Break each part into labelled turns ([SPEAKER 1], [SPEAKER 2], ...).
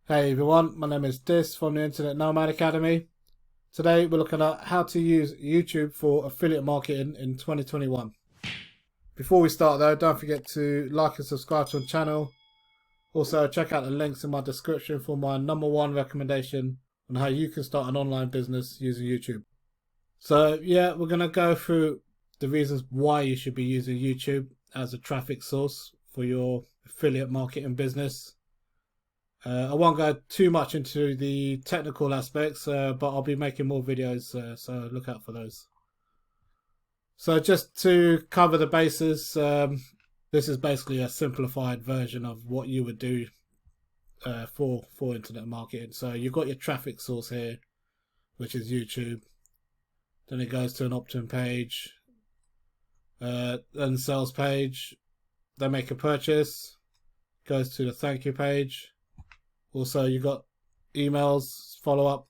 [SPEAKER 1] Hey everyone, my name is Dis from the Internet Nomad Academy. Today we're looking at how to use YouTube for affiliate marketing in 2021. Before we start though, don't forget to like and subscribe to the channel. Also check out the links in my description for my #1 recommendation on how you can start an online business using YouTube. So yeah, we're going to go through the reasons why you should be using YouTube as a traffic source for your affiliate marketing business. I won't go too much into the technical aspects, but I'll be making more videos, so look out for those. So just to cover the bases, this is basically a simplified version of what you would do for internet marketing. So you've got your traffic source here, which is YouTube. Then it goes to an opt-in page, then sales page. They make a purchase, goes to the thank you page. Also, you got emails, follow up.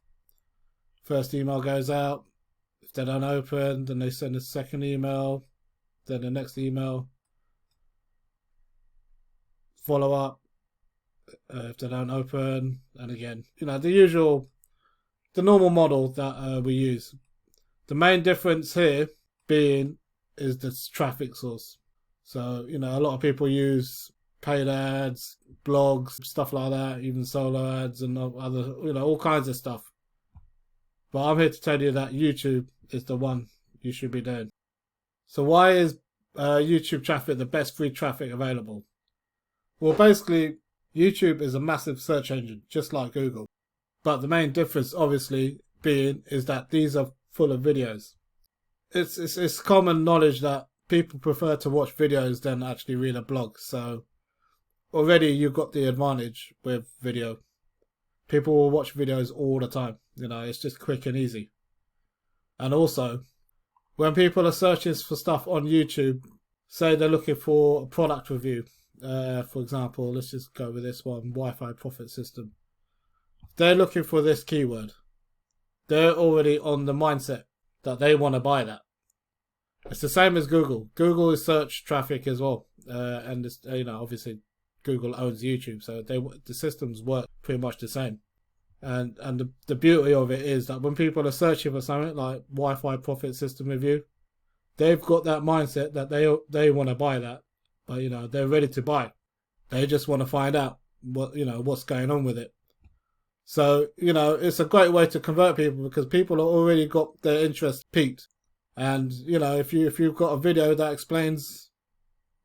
[SPEAKER 1] First email goes out. If they don't open, then they send a second email. Then the next email. Follow up. If they don't open, and again, the normal model that we use. The main difference here being is the traffic source. So, a lot of people use paid ads, blogs, stuff like that, even solo ads and other, all kinds of stuff. But I'm here to tell you that YouTube is the one you should be doing. So why is YouTube traffic the best free traffic available? Well, basically, YouTube is a massive search engine, just like Google. But the main difference, obviously, being is that these are full of videos. It's common knowledge that people prefer to watch videos than actually read a blog. So already you've got the advantage with video. People will watch videos all the time. It's just quick and easy. And also, when people are searching for stuff on YouTube, say they're looking for a product review. For example, let's just go with this one, Wi-Fi profit system. They're looking for this keyword. They're already on the mindset that they want to buy that. It's the same as Google. Google is search traffic as well. And it's, obviously Google owns YouTube, so the systems work pretty much the same. And the beauty of it is that when people are searching for something like Wi-Fi profit system review, they've got that mindset that they want to buy that, but they're ready to buy. They just want to find out what's going on with it. So it's a great way to convert people because people have already got their interest piqued, and if you've got a video that explains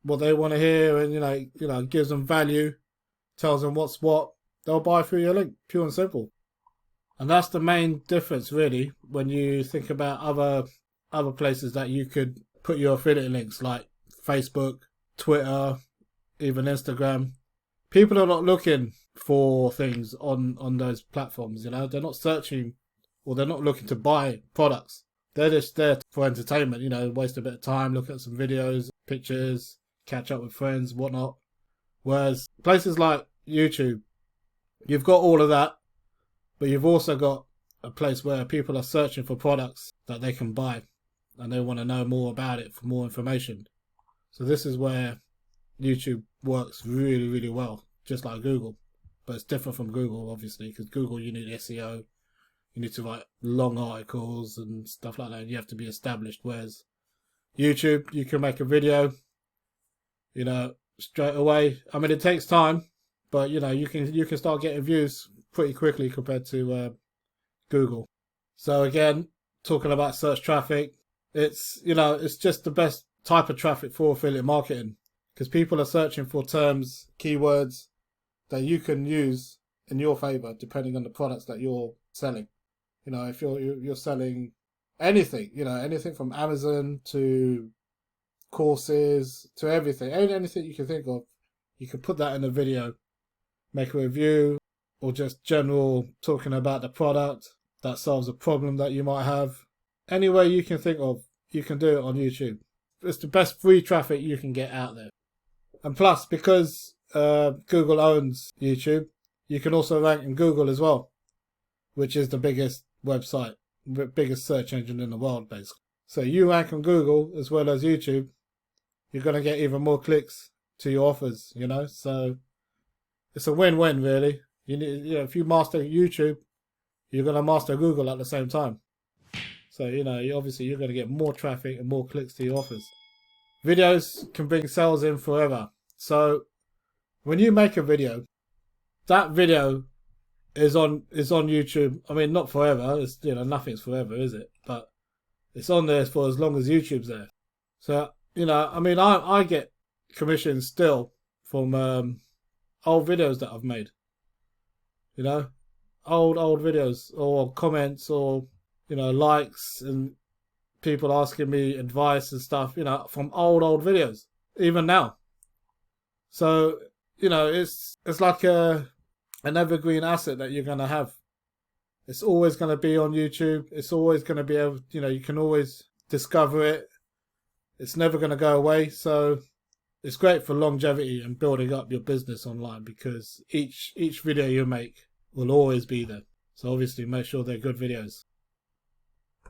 [SPEAKER 1] what they want to hear and gives them value, tells them what's what, they'll buy through your link, pure and simple. And that's the main difference really when you think about other places that you could put your affiliate links, like Facebook, Twitter, even Instagram. People are not looking for things on those platforms. They're not searching, or they're not looking to buy products. They're just there for entertainment, waste a bit of time, look at some videos, pictures, catch up with friends, whatnot. Whereas places like YouTube, you've got all of that, but you've also got a place where people are searching for products that they can buy, and they want to know more about it for more information. So this is where YouTube works really, really well, just like Google. But it's different from Google, obviously, because Google, you need SEO. You need to write long articles and stuff like that. And you have to be established. Whereas YouTube, you can make a video, straight away. I mean, it takes time, but you can start getting views pretty quickly compared to Google. So again, talking about search traffic, it's just the best type of traffic for affiliate marketing because people are searching for terms, keywords that you can use in your favor depending on the products that you're selling. If you're selling anything, anything from Amazon to courses to everything, anything you can think of, you can put that in a video, make a review, or just general talking about the product that solves a problem that you might have. Any way you can think of, you can do it on YouTube. It's the best free traffic you can get out there. And plus, because Google owns YouTube, you can also rank in Google as well, which is the biggest website, biggest search engine in the world, basically. So you rank on Google as well as YouTube, you're going to get even more clicks to your offers, So it's a win-win, really. You need, if you master YouTube, you're going to master Google at the same time. So, obviously you're going to get more traffic and more clicks to your offers. Videos can bring sales in forever. So when you make a video, that video is on YouTube. I mean, not forever. It's, nothing's forever, is it? But it's on there for as long as YouTube's there. So, I mean, I get commissions still from old videos that I've made. Old videos or comments or, likes and people asking me advice and stuff, from old videos, even now. So, it's like an evergreen asset that you're going to have. It's always going to be on YouTube. It's always going to be able, you can always discover it. It's never going to go away. So it's great for longevity and building up your business online, because each video you make will always be there. So obviously make sure they're good videos.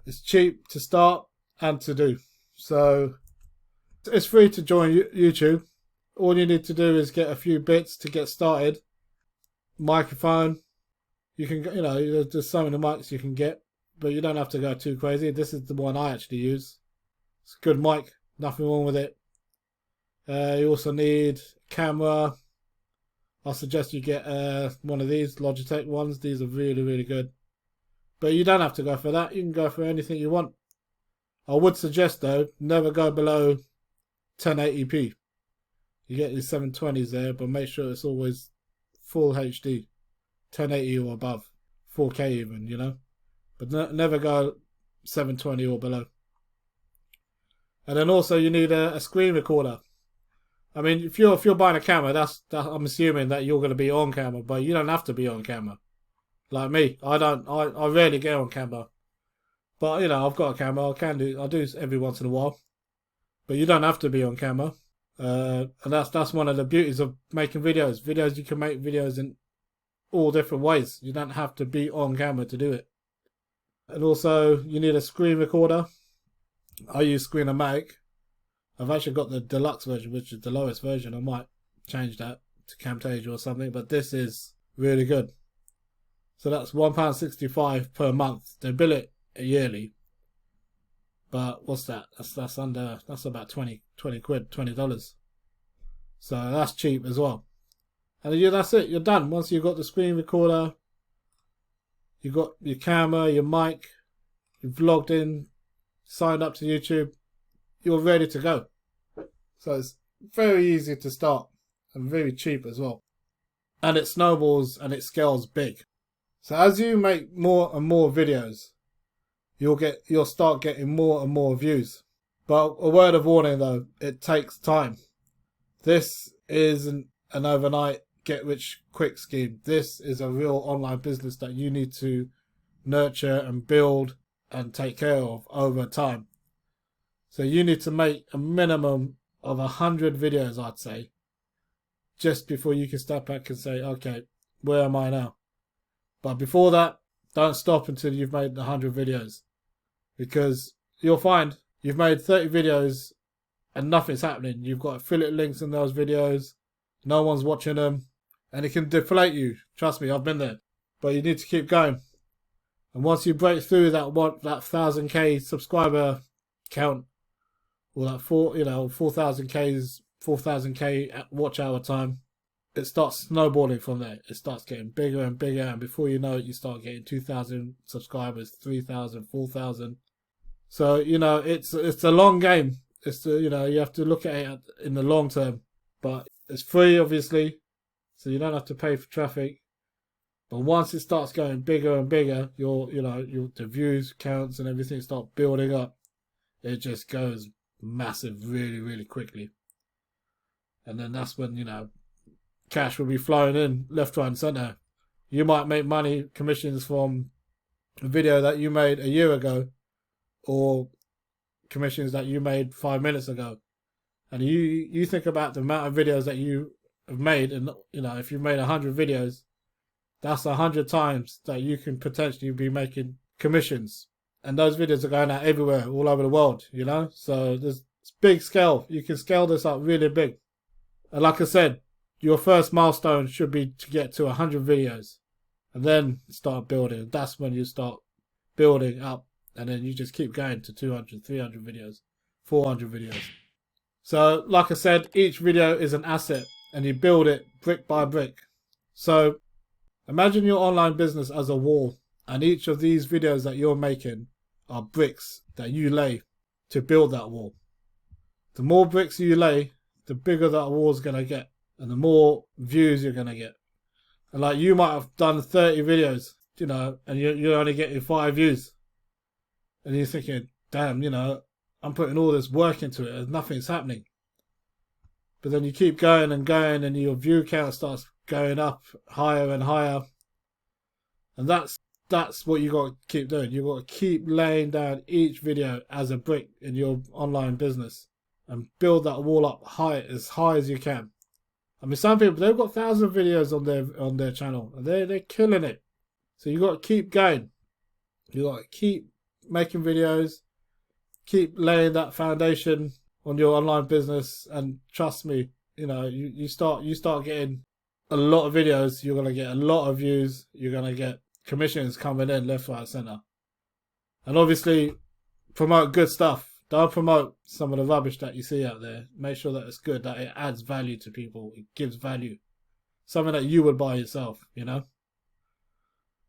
[SPEAKER 1] It's cheap to start and to do. So it's free to join YouTube. All you need to do is get a few bits to get started. Microphone. You can, there's so many mics you can get, but you don't have to go too crazy. This is the one I actually use. It's a good mic. Nothing wrong with it. You also need a camera. I suggest you get one of these Logitech ones. These are really, really good. But you don't have to go for that. You can go for anything you want. I would suggest, though, never go below 1080p. You get these 720s there, but make sure it's always full HD. 1080 or above. 4K even, But never go 720 or below. And then also you need a screen recorder. I mean, if you're buying a camera, I'm assuming that you're going to be on camera, but you don't have to be on camera. Like me, I rarely get on camera. But I've got a camera. I do every once in a while. But you don't have to be on camera. And that's one of the beauties of making videos. You can make videos in all different ways. You don't have to be on camera to do it. And also you need a screen recorder. I use Screen-O-Matic. I've actually got the deluxe version, which is the lowest version. I might change that to Camtasia or something, but this is really good. So that's £1.65 per month. They bill it yearly. But what's that? That's about 20 quid, $20. So that's cheap as well. And that's it. You're done. Once you've got the screen recorder, you've got your camera, your mic, you've logged in, signed up to YouTube, you're ready to go. So it's very easy to start and very cheap as well. And it snowballs and it scales big. So as you make more and more videos, you'll start getting more and more views. But a word of warning though, it takes time. This isn't an overnight get rich quick scheme. This is a real online business that you need to nurture and build and take care of over time. So you need to make a minimum of 100 videos, I'd say, just before you can step back and say, okay, where am I now? But before that, don't stop until you've made 100 videos, because you'll find you've made 30 videos and nothing's happening. You've got affiliate links in those videos, no one's watching them, and it can deflate you. Trust me, I've been there. But you need to keep going. And once you break through that 1,000k subscriber count, or that 4,000k watch hour time, it starts snowballing from there. It starts getting bigger and bigger, and before you know it, you start getting 2,000 subscribers, 3,000, 4,000. So it's a long game. You have to look at it in the long term. But it's free, obviously, so you don't have to pay for traffic. But once it starts going bigger and bigger, the views counts and everything start building up. It just goes massive really, really quickly. And then that's when, cash will be flowing in left, right and centre. You might make money, commissions from a video that you made a year ago, or commissions that you made 5 minutes ago. And you think about the amount of videos that you have made, and if you've made 100 videos, that's 100 times that you can potentially be making commissions. And those videos are going out everywhere, all over the world, So it's big scale. You can scale this up really big. And like I said, your first milestone should be to get to 100 videos and then start building. That's when you start building up, and then you just keep going to 200, 300 videos, 400 videos. So like I said, each video is an asset and you build it brick by brick. So imagine your online business as a wall, and each of these videos that you're making are bricks that you lay to build that wall. The more bricks you lay, the bigger that wall's going to get, and the more views you're going to get. And like, you might have done 30 videos, you know, and you're only getting 5 views. And you're thinking, damn, you know, I'm putting all this work into it and nothing's happening. But then you keep going and going, and your view count starts going up higher and higher. And that's what you got to keep doing. You got to keep laying down each video as a brick in your online business and build that wall up as high as you can. I mean, some people, they've got 1,000 videos on their channel and they're killing it. So you got to keep going. You got to keep making videos, keep laying that foundation on your online business, and trust me, you know, you start getting a lot of videos, you're gonna get a lot of views, you're gonna get commissions coming in left, right, center. And obviously promote good stuff. Don't promote some of the rubbish that you see out there. Make sure that it's good, that it adds value to people, it gives value. Something that you would buy yourself, you know.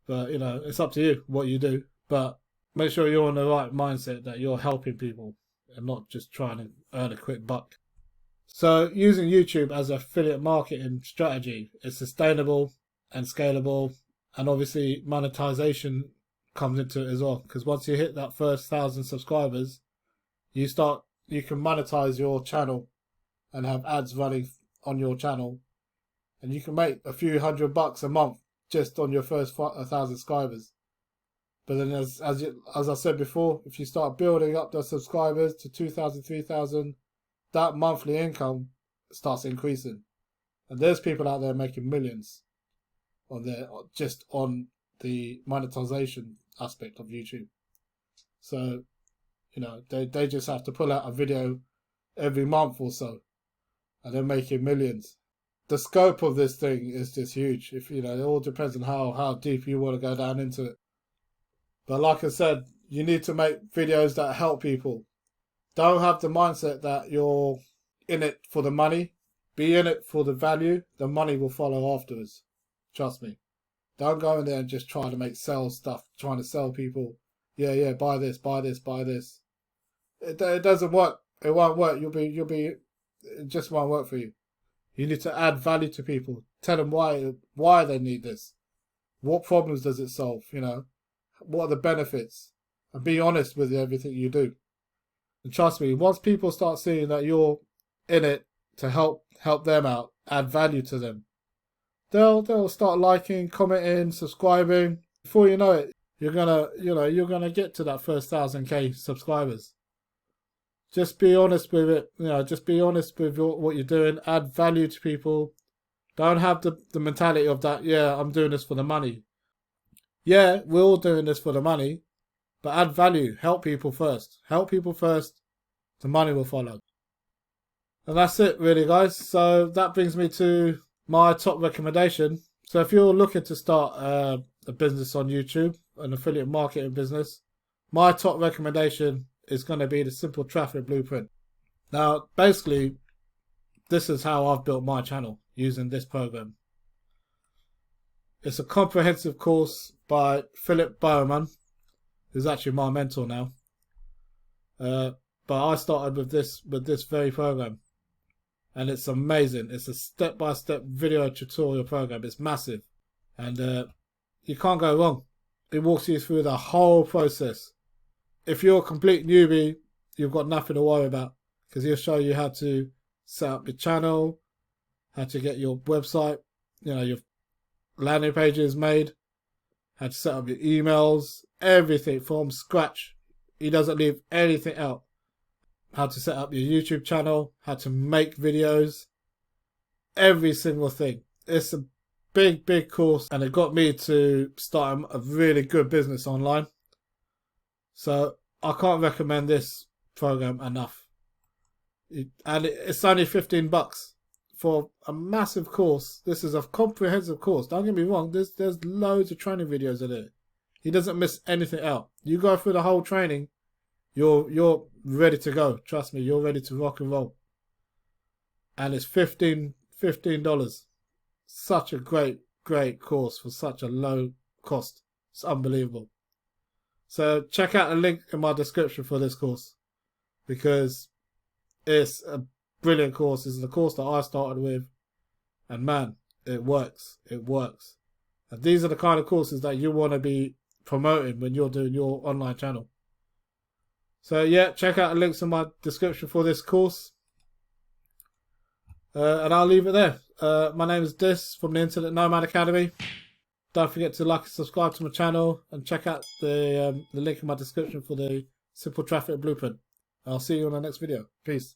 [SPEAKER 1] But, you know, it's up to you what you do. But make sure you're on the right mindset, that you're helping people and not just trying to earn a quick buck. So using YouTube as an affiliate marketing strategy is sustainable and scalable. And obviously monetization comes into it as well. Because once you hit that first 1,000 subscribers, you can monetize your channel and have ads running on your channel. And you can make a few $100 a month just on your first 1,000 subscribers. But then as I said before, if you start building up the subscribers to 2,000, 3,000, that monthly income starts increasing. And there's people out there making millions just on the monetization aspect of YouTube. So, you know, they just have to pull out a video every month or so, and they're making millions. The scope of this thing is just huge. If you know, it all depends on how deep you want to go down into it. But like I said, you need to make videos that help people. Don't have the mindset that you're in it for the money. Be in it for the value. The money will follow afterwards. Trust me. Don't go in there and just try to make sales stuff, trying to sell people. Yeah, buy this, buy this, buy this. It doesn't work. It won't work. It just won't work for you. You need to add value to people. Tell them why they need this. What problems does it solve? You know, what are the benefits? And be honest with everything you do. And trust me, once people start seeing that you're in it to help them out, add value to them, they'll start liking, commenting, subscribing. Before you know it, you're gonna get to that first 1,000k subscribers. Just be honest with it. You know, just be honest with what you're doing. Add value to people. Don't have the mentality of that. Yeah, I'm doing this for the money. Yeah, we're all doing this for the money, but add value. Help people first. Help people first. The money will follow. And that's it, really, guys. So that brings me to my top recommendation. So if you're looking to start a business on YouTube, an affiliate marketing business, my top recommendation is going to be the Simple Traffic Blueprint. Now, basically, this is how I've built my channel using this program. It's a comprehensive course by Philip Bowman, who's actually my mentor now. But I started with this very program, and it's amazing. It's a step-by-step video tutorial program. It's massive, and you can't go wrong. It walks you through the whole process. If you're a complete newbie, you've got nothing to worry about, because he'll show you how to set up your channel, how to get your website, your landing pages made, how to set up your emails, everything from scratch. He doesn't leave anything out. How to set up your YouTube channel, how to make videos, every single thing. It's a big course, and it got me to start a really good business online. So I can't recommend this program enough. And it's only $15 for a massive course. This is a comprehensive course. Don't get me wrong. There's loads of training videos in it. He doesn't miss anything out. You go through the whole training, you're ready to go. Trust me, you're ready to rock and roll. And it's $15. Such a great course for such a low cost. It's unbelievable. So check out the link in my description for this course, because it's a brilliant course. This is the course that I started with, and man, it works. It works. And these are the kind of courses that you want to be promoting when you're doing your online channel. So yeah, check out the links in my description for this course. And I'll leave it there. My name is Dis from the Internet Nomad Academy. Don't forget to like and subscribe to my channel, and check out the link in my description for the Simple Traffic Blueprint. I'll see you on the next video. Peace.